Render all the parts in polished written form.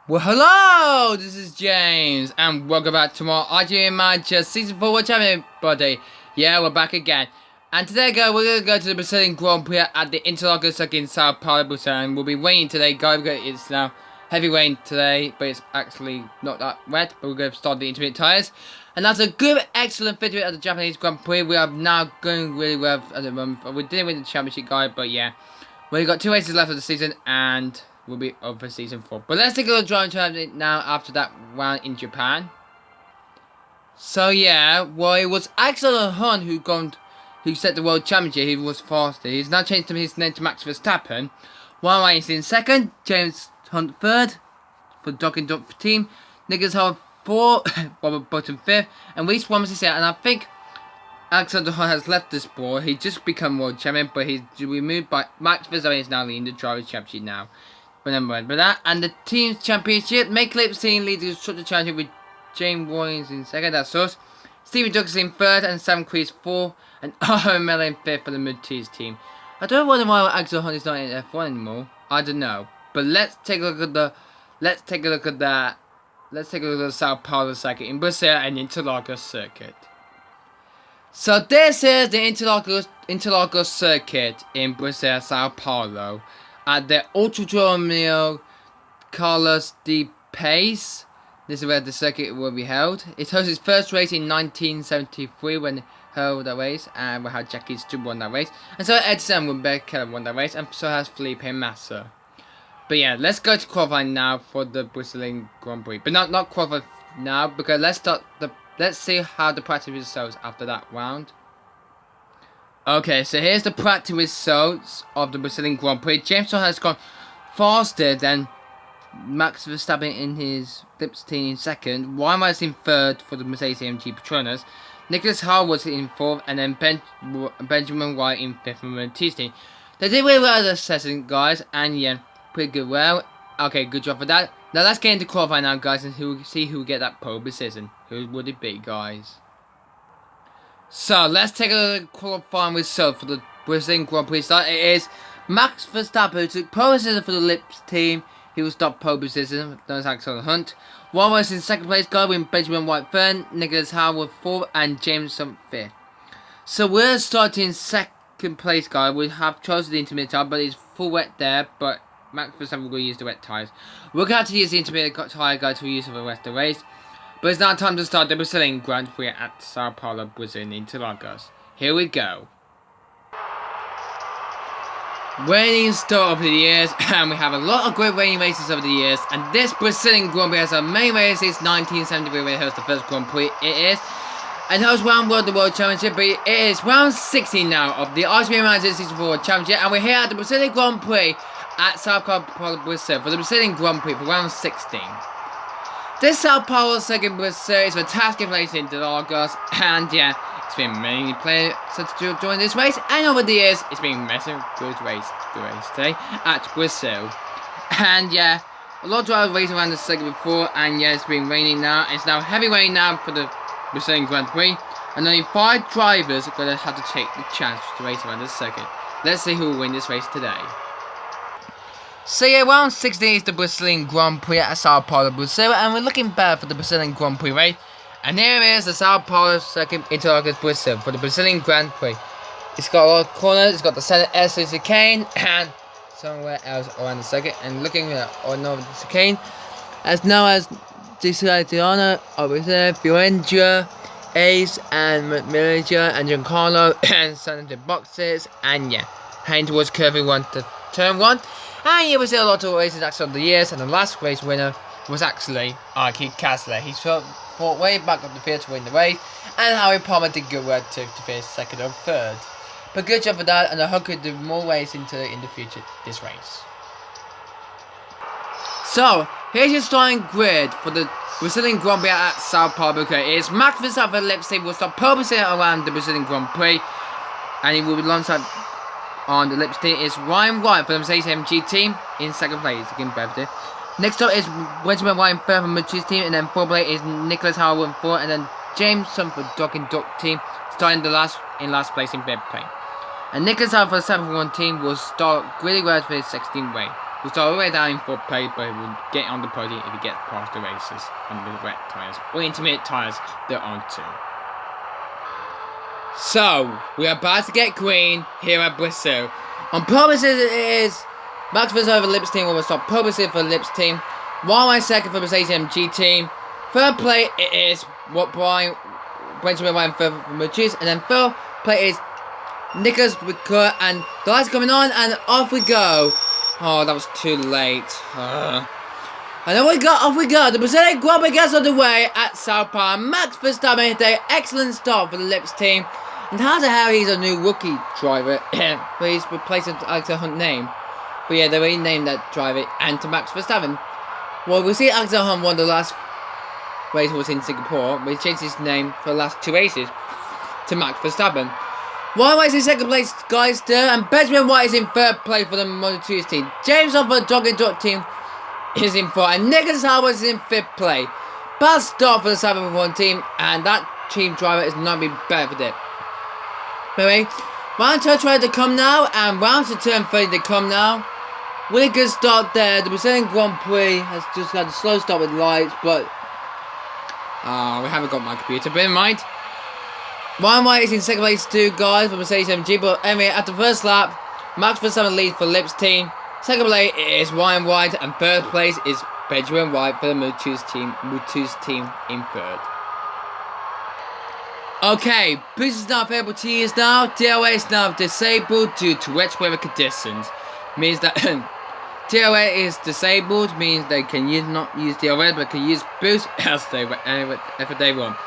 Well, hello! This is James, and welcome back to more IGP Manager Season 4 World Champion, buddy. Yeah, we're back again. And today, guys, we're going to go to the Brazilian Grand Prix at the Interlargos circuit in Sao Paulo, Brazil. And we'll be raining today, guys, because it's now heavy rain today, but it's actually not that wet. But we're going to start the intermediate tyres. And that's a good, excellent victory at the Japanese Grand Prix. We are now going really well at the moment. We didn't win the championship, guys, but yeah. We've got 2 races left of the season, and we'll be over for season 4. But let's take a look at driving now after that round in Japan. So yeah, well, it was Axel Hunt who set the world championship. He was faster. He's now changed his name to Max Verstappen. While Ryan in second, James Hunt third for the Dog and Dog team. Nicholas Howard fourth, Robert Button fifth, and Reese Williams is here. And I think Alexander Hunt has left the sport. He's just become world champion, but he's removed by Max Verstappen. Is now leading the drivers' championship now. Remember that. And the team's championship, Make Clips team leads the Constructor Championship with James Williams in second. That's us. Stephen Douglas in third, and Sam Crease fourth, and Owen Miller in fifth for the Maltese team. I don't know why Axel Hunt is not in F1 anymore. I don't know. But let's take a look at the Sao Paulo circuit in Brazil and Interlargos circuit. So this is the Interlargos circuit in Brazil, Sao Paulo, at the Autódromo Carlos de Paes. This is where the circuit will be held. It hosted its first race in 1973 when it held that race, and we had Jackie Stewart won that race, and so Edson Rebecca won that race, and so has Felipe Massa. But yeah, let's go to qualifying now for the Brazilian Grand Prix. But not qualify now, because let's see how the practice results after that round. Okay, so here's the practice results of the Brazilian Grand Prix. James Hunt has gone faster than Max Verstappen in his Lips team in second. Ryan was in third for the Mercedes-AMG Petronas. Nicholas Howard was in fourth, and then Benjamin White in fifth for the Maltese team. They did really well at the session, guys, and yeah, pretty good. Well, okay, good job for that. Now let's get into qualifying now, guys, and see who will get that pole position. Who would it be, guys? So let's take a look at qualifying result for the Brazilian Grand Prix start. It is Max Verstappen who took pole position for the Lips team. He will stop pole position. That was Axel Hunt. One was in second place, guy with Benjamin White third, Nicholas Howard fourth, and James Hunt fifth. So we're starting second place, guy. We have chosen the intermediate tire, but it's full wet there. But Max Verstappen will use the wet tires. We're going to have to use the intermediate tire, guys, to use for the rest of the race. But it's now time to start the Brazilian Grand Prix at Sao Paulo, Brazil, in Interlargos. Here we go. Raining start over the years, and we have a lot of great raining races over the years. And this Brazilian Grand Prix has a main race since 1973 when it hosts the first Grand Prix. It is, and hosts round one of the World Championship. But it is round 16 now of the IGP Manager Season 4 World Championship, and we're here at the Brazilian Grand Prix at Sao Paulo, Brazil for the Brazilian Grand Prix for round 16. This Sao Paulo circuit Brazil is a fantastic place in Interlargos, and yeah, it's been many players to join this race, and over the years, it's been a massive good race today at Brazil. And yeah, a lot of drivers racing around the circuit before, and yeah, it's been raining now. It's now heavy rain now for the Brazilian Grand Prix, and only 5 drivers are going to have to take the chance to race around the circuit. Let's see who will win this race today. So yeah, round 16 is the Brazilian Grand Prix at Sao Paulo, Brazil, and we're looking bad for the Brazilian Grand Prix race. And here is the Sao Paulo circuit Interlargos, Brazil for the Brazilian Grand Prix. It's got a lot of corners, it's got the center S chicane, and somewhere else around the circuit. And looking at another chicane, as now as Dislatiana, over there, Fiorentina, Ace, and Manager, and Giancarlo, and Senator boxes, and yeah, heading towards curving one to turn one. And yeah, we see a lot of races actually over the years, and the last race winner was actually Keith Kessler. He fought way back up the field to win the race, and Harry Palmer did good work to finish second or third. But good job for that, and I hope we could do more races in the future this race. So here's your starting grid for the Brazilian Grand Prix at Sao Paulo. Okay, it's Max Verstappen Lips team will start pole position around the Brazilian Grand Prix, and he will be alongside on the Lips team is Ryan White for the Mercedes-AMG team in second place again birthday. Next up is Benjamin White in third for the Maltese team, and then fourth place is Nicholas Howard in fourth, and then James Hunt for the Dog and Duck team starting in last place in fifth place. And Nicholas Howard for the 7-1 team will start really well for his 16th race. We'll start all the way down in 4th place, but we'll get on the podium if he gets past the races on the wet tyres or intermediate tyres they're on to. So, we are about to get green here at Brazil. On purpose it is Max Verstappen for Lips team, will stop purpose for Lips team. 1 second for Mercedes AMG team. 3rd place it is what Benjamin White for Mercedes, and then 4th place is Nicholas Ricoeur, and the lights are coming on, and off we go. Oh, that was too late. And off we go. The Brazilian Grand Prix gets on the way at Sao Paulo. Max Verstappen hit an excellent start for the Lips team. And how the hell he's a new rookie driver, but he's replacing Alex Hunt's name. But yeah, they renamed that driver and to Max Verstappen. Well, we see Alex Hunt won the last race was in Singapore, but he changed his name for the last 2 races to Max Verstappen. White is in 2nd place, guys, still, and Benjamin White is in 3rd place for the Moto2's team. James Hunt for the Jogging Dot team is in 4th, and Nicholas Howard is in 5th place. Bad start for the 7-1 team, and that team driver is not being better for it. Anyway, round 12 to come now, and round to turn 30 to come now. Really good start there. The Brazilian Grand Prix has just had a slow start with lights, but we haven't got my computer. Bear in mind, Ryan White is in 2nd place too, guys, for Mercedes AMG. But anyway, at the first lap, Max Verstappen leads for Lips team. 2nd place is Ryan White, and 3rd place is Benjamin White for the Moto2's team in 3rd. Okay, boost is now available to use now. DLA is now disabled due to wet weather conditions. Means that DLA is disabled, means they can not use DLA, but can use boost as they want.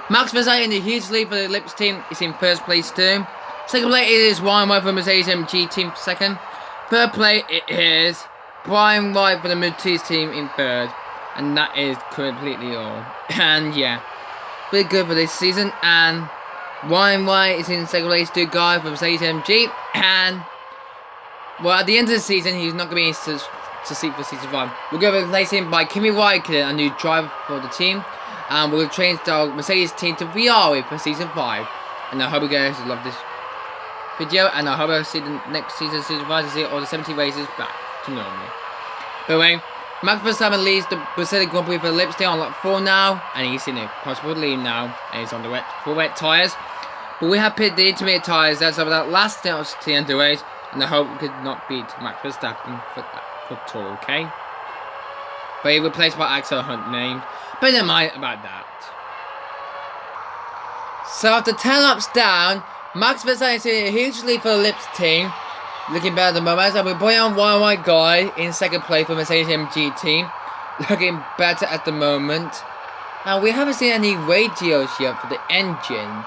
Max Verstappen in the huge lead for the Lips team is in 1st place too. 2nd place is Ryan White for the Mercedes AMG team 2nd. 3rd place is Brian White for the Moto2's team in 3rd. And that is completely all. And yeah, really good for this season. And Ryan White is in 2nd place too, guys, for Mercedes AMG. And well, at the end of the season, he's not going to be to seat for season 5. We're going to replace him by Kimi Raikkonen, a new driver for the team. And we're going to change the Mercedes team to Ferrari for season 5. And I hope you guys love this video. And I hope I'll see the next season, season 5, to see all the 70 races back to normal. But anyway, Max Verstappen leads the Brazilian Grand Prix for the Lips team on lap 4 now. And he's in a possible lead now. And he's on the wet tyres. But we have pitted the intermediate tyres. That's over that last stint to the end of the race. And I hope we could not beat Max Verstappen for tour, okay? But he replaced by Axel Hunt named. But never mind about that. So after 10 laps down, Max Verstappen is in a huge lead for the Lips team. Looking better at the moment. And we're putting on one white guy in 2nd place for Mercedes AMG team. Looking better at the moment. And we haven't seen any radios yet for the engines.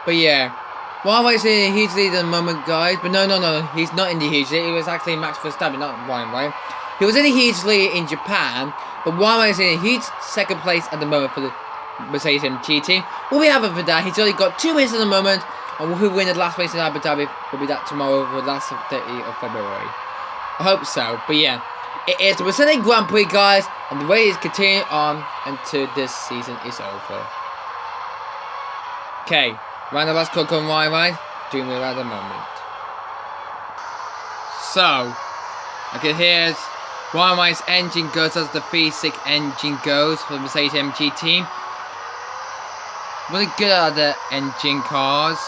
But yeah. Ryan White is in a huge lead at the moment, guys. But no, he's not in the huge lead. It was actually Max Verstappen, not Ryan White. He was in a huge lead in Japan. But Ryan White is in a huge 2nd place at the moment for the Mercedes AMG team. We'll be happy for that. He's only got 2 races at the moment. And who win the last race in Abu Dhabi will be that tomorrow for the last 30th of February. I hope so. But yeah, it is the Brazilian Grand Prix, guys. And the race is continuing on until this season is over. Okay. Round of last call on Ryan, doing it at the moment. So, okay, here's Ryan White's engine goes as the 3.6 engine goes for the Mercedes AMG team. Really good at the engine cars.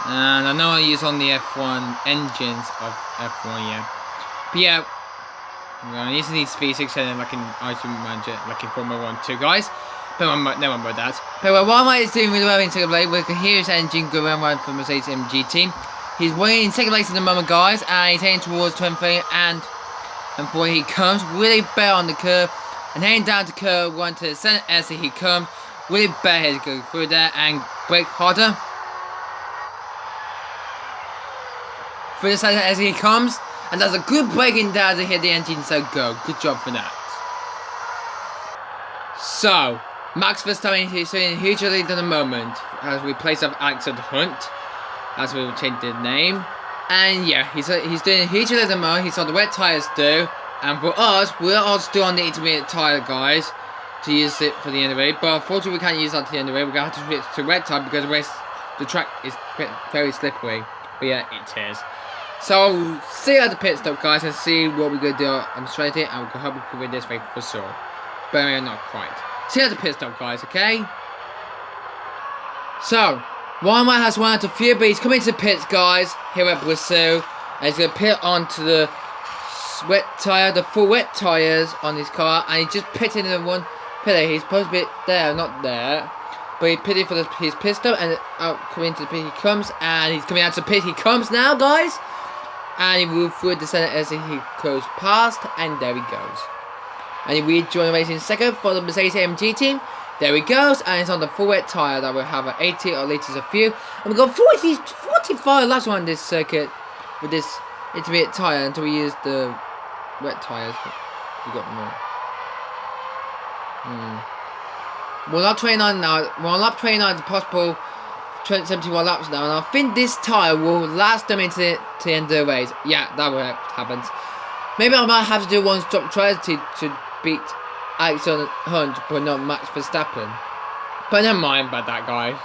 And I know I use on the F1 engines of F1, yeah. But yeah, I'm using these 3.6 and like in Item Manager, like in Formula 1 too, guys. But no one about that. But Ryan White is doing really well in 2nd place. We can hear his engine go around for the Mercedes AMG team. He's winning in 2nd place at the moment, guys, and he's heading towards 23. And boy, he comes really better on the curve, and heading down the curve, going to the center as he comes. Really better to go through there and brake harder. Through the center as he comes, and that's a good braking down to hit the engine. So go, good job for that. So. Max Verstappen is in huge lead at the moment as we replace Axel Hunt, as we will change the name. And yeah, he's doing a huge lead at the moment. He's on the wet tyres too. And for us, we're all still on the intermediate tyre, guys, to use it for the end of the race. But unfortunately, we can't use that to the end of the race. We're going to have to switch to wet tyre because the track is very slippery. But yeah, it is. So, see you at the pit stop, guys, and see what we're going to do on the strategy, and we'll hope we can win this race for sure. But we're not quite. See you at the pit stop, guys, okay? So, Ryan White has won out of few, but he's coming to the pits, guys, here at Brazil. And he's going to pit onto the wet tyre, the full wet tyres on his car, and he's just pitting in one pit. He's supposed to be there, not there. But he pitted for his pit stop, and out coming to the pit he comes, and he's coming out to the pit he comes now, guys. And he moved through the centre as he goes past, and there he goes. And he rejoined the race in second for the Mercedes AMG team. There he goes, and it's on the full wet tyre that will have an 80 or litres of fuel. And we've got 45 laps on this circuit with this intermediate tyre until we use the wet tyres. We got more. We're on lap 29 now. We're on lap 29 to possible 71 laps now, and I think this tyre will last them into the end of the race. Yeah, that will happen. Maybe I might have to do one stop try to beat Alexander Hunt, but not Max Verstappen. But never mind about that, guys.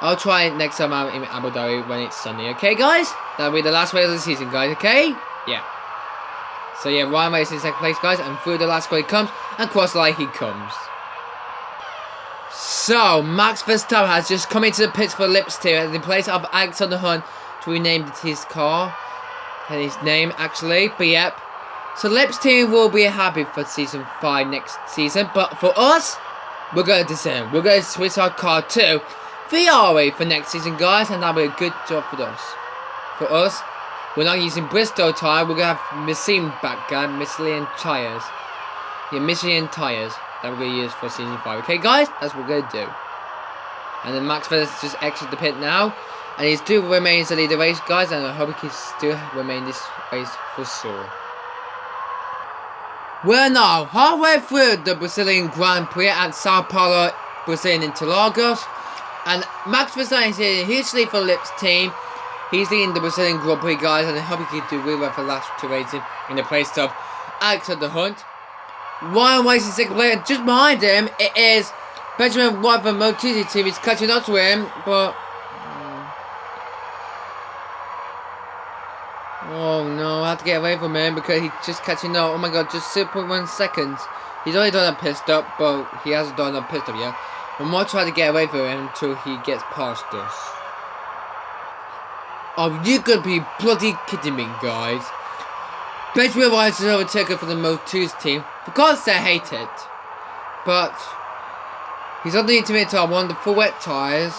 I'll try it next time I'm in Abu Dhabi when it's sunny. Okay, guys? That'll be the last race of the season, guys. Okay? Yeah. So yeah, Ryan race in second place, guys, and through the last square he comes, and cross line he comes. So, Max Verstappen has just come into the pits for Lips team in place of Alexander Hunt to rename his car. And his name, actually. But yep. So, Lips team will be happy for Season 5 next season. But for us, we're going to descend. We're going to switch our car to Ferrari for next season, guys. And that'll be a good job for us. For us, we're not using Bristol tyre. We're going to have Michelin back, guys. Michelin tyres. Yeah, Michelin tyres that we're going to use for Season 5. Okay, guys? That's what we're going to do. And then Max Verstappen just exit the pit now. And he still remains the lead of the race, guys. And I hope he can still remain this race for sure. We're now halfway through the Brazilian Grand Prix at Sao Paulo, Brazilian Interlargos. And Max Verstappen is in a huge lead for the Lips team. He's leading the Brazilian Grand Prix, guys. And I hope he can do really well for the last two races in the place of Alexander Hunt. Ryan White in second place, and just behind him, it is Benjamin White from the Motizi team. He's catching up to him, but oh no, I have to get away from him because he's just catching up. Oh my god, just 0.1 seconds. He's already done a pit stop, but he hasn't done a pit stop yet. I'm gonna try to get away from him until he gets past us. Oh, you could be bloody kidding me, guys. Benjamin White is overtaken for the Motizi team. Of course, they hate it. But he's on the intermediate tyre, one of the full wet tyres.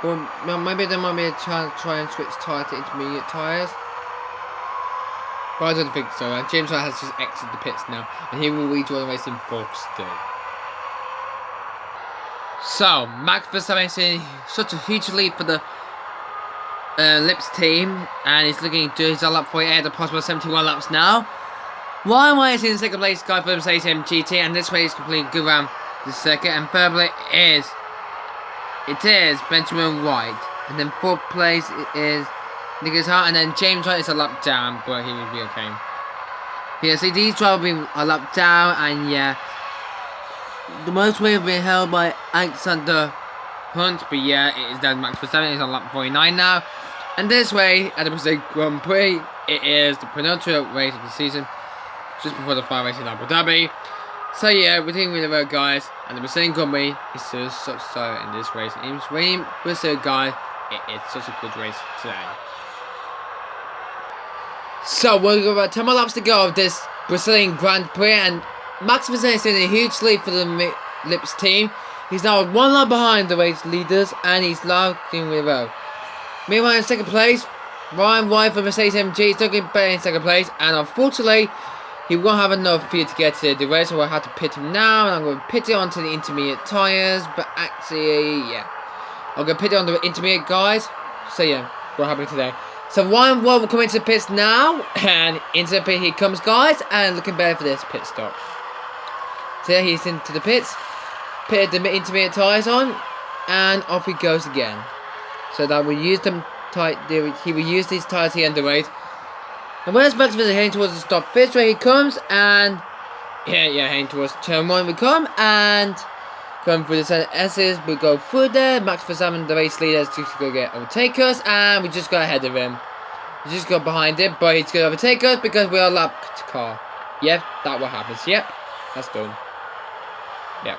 Or maybe there might be a chance to try and switch tyre to intermediate tyres. But I don't think so. And James White has just exited the pits now. And he will rejoin the race in fourth still. So, Max Verstappen is in such a huge lead for the Lips team, and he's looking to his lap 48 at a possible 71 laps now. Ryan White is in second place, guy for the Mercedes MGT, and this race is completely good around the circuit. And third place is Benjamin White, and then fourth place is Nicholas Hart, and then James White is a lap down, but he will be okay. Yeah, see, these drivers will be a lap down, and yeah, the most weight will be held by Alexander Hunt, but yeah, it is down to Max Verstappen. He's on lap 49 now. And this way, at the Brazilian Grand Prix, it is the penultimate race of the season, just before the final race in Abu Dhabi. So yeah, we're doing really well, guys. And the Brazilian Grand Prix is just such so in this race. And it's raining Brazil, guys. It is such a good race today. So we've got about 10 more laps to go of this Brazilian Grand Prix, and Max Verstappen is in a huge lead for the Lips team. He's now one lap behind the race leaders, and he's now doing really well. Meanwhile, in second place, Ryan White for Mercedes MG is looking better in second place, and unfortunately, he won't have enough fuel to get to the race, so we'll have to pit him now, and I'm going to pit it onto the intermediate tyres, but actually, yeah. I'm going to pit it on the intermediate, guys. So yeah, what happened today. So Ryan White will come into the pits now, and into the pit he comes, guys, and looking better for this pit stop. So yeah, he's into the pits. Pitted the intermediate tyres on, and off he goes again. So that we use them he will use these tyres here in the race. And where's Max Verstappen heading towards the stop? This way he comes, and yeah, heading towards turn 1 we come, and going through the center S's, we go through there. Max Verstappen, the race leader, is just going to overtake us, and we just got ahead of him. He's just got behind it, but he's going to overtake us because we are a lap car. Yep, that's what happens. Yep, that's done. Yep.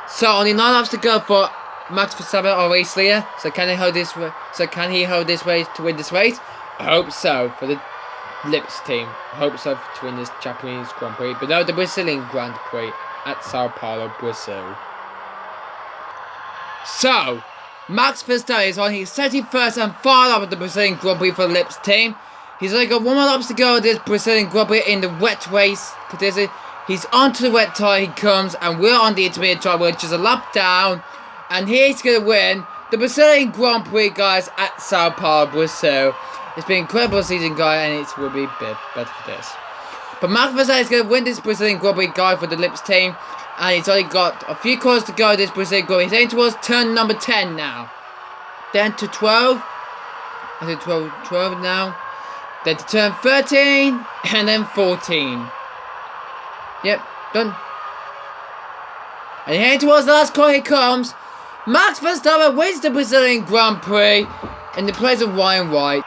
So only 9 laps to go for Max Verstappen, our race leader. So can he hold this? Can he hold this race to win this race? I hope so for the Lips team. I hope so to win this Japanese Grand Prix, but no, the Brazilian Grand Prix at Sao Paulo, Brazil. So Max Verstappen is on his 31st and final lap of the Brazilian Grand Prix for the Lips team. He's only got 1 more lap to go of this Brazilian Grand Prix in the wet race. He's onto the wet tyre, he comes, and we're on the intermediate tyre, which is a lap down. And he's going to win the Brazilian Grand Prix, guys, at Sao Paulo, Brazil. It's been an incredible season, guys, and it will be better for this. But Max Verstappen is going to win this Brazilian Grand Prix, guys, for the Lips team. And he's only got a few corners to go this Brazilian Grand Prix. He's heading towards turn number 10 now. Then to 12. I think 12 now. Then to turn 13. And then 14. Yep, done. And heading towards the last corner, here comes Max Verstappen wins the Brazilian Grand Prix in the place of Ryan White.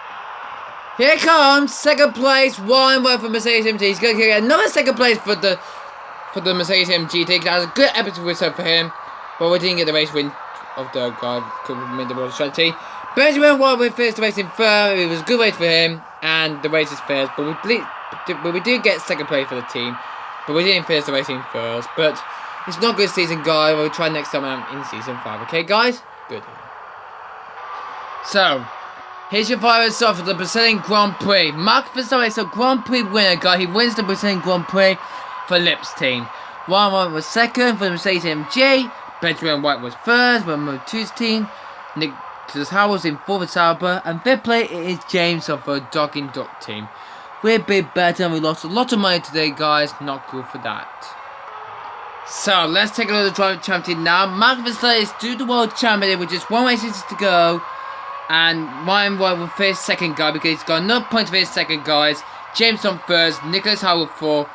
Here comes second place, Ryan White for Mercedes MG. He's going to get another second place for the Mercedes MG team. That was a good episode result for him, but we didn't get the race win of the guy who made the world strategy. Benjamin White will finish the race in third. It was a good race for him, and the race is first. But we did get second place for the team. But we didn't finish the racing first. But it's not a good season, guys. We'll try next time in season 5. Okay, guys? Good. So, here's your final result for the Brazilian Grand Prix. Max Verstappen is a Grand Prix winner, guys. He wins the Brazilian Grand Prix for Lips team. Ryan White was second for the Mercedes MG. Benjamin White was third for the Motus team. Nicholas Howell was in fourth for Sauber. And fifth place is James of the Dog in Duck team. We're a bit better and we lost a lot of money today, guys. Not good for that. So, let's take a look at the Driver Championship now. Max Verstappen is still the World Champion with just 1 race to go. And Ryan White will finish second, guys, because he's got enough points to finish second, guys. James on first, Nicholas Howell 4th,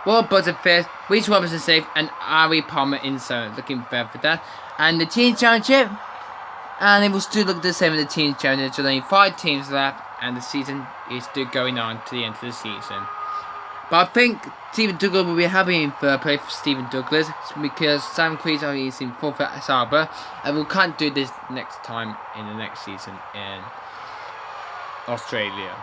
Will Butler 5th, Reece Robinson 6th, and Ari Palmer in 7th. Looking fair for that. And the Team Championship, and it will still look the same as the Team Championship. There's only 5 teams left. And the season is still going on to the end of the season. But I think Stephen Douglas will be happy in third place for Stephen Douglas, because Sam Creed is in 4th at Sauber, and we can't do this next time in the next season in Australia.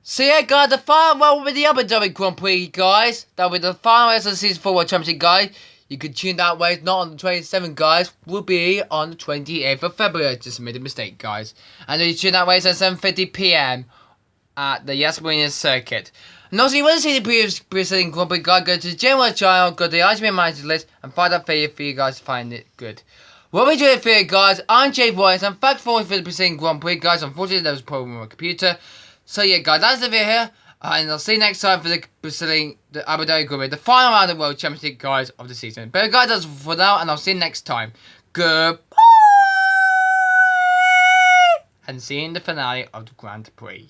So yeah, guys, the final one will be the Abu Dhabi Grand Prix, guys. That will be the final race of the season 4 World Championship, guys. You can tune that way, not on the 27th, guys. Will be on the 28th of February. I just made a mistake, guys. And you tune that way, so 7:50 PM at the Yas Marina circuit. And also, you want to see the previous Brazilian Grand Prix, guys, go to the general channel, go to the IGP manager list, and find that video for you guys to find it good. What we do it for you, guys, I'm Jay Boyce, and thanks for watching for the Brazilian Grand Prix, guys. Unfortunately, there was a problem with my computer. So yeah, guys, that's the video here. And I'll see you next time for the Abu Dhabi Grand Prix, the final round of the World Championship, guys, of the season. But guys, that's for now, and I'll see you next time. Goodbye! And see you in the finale of the Grand Prix.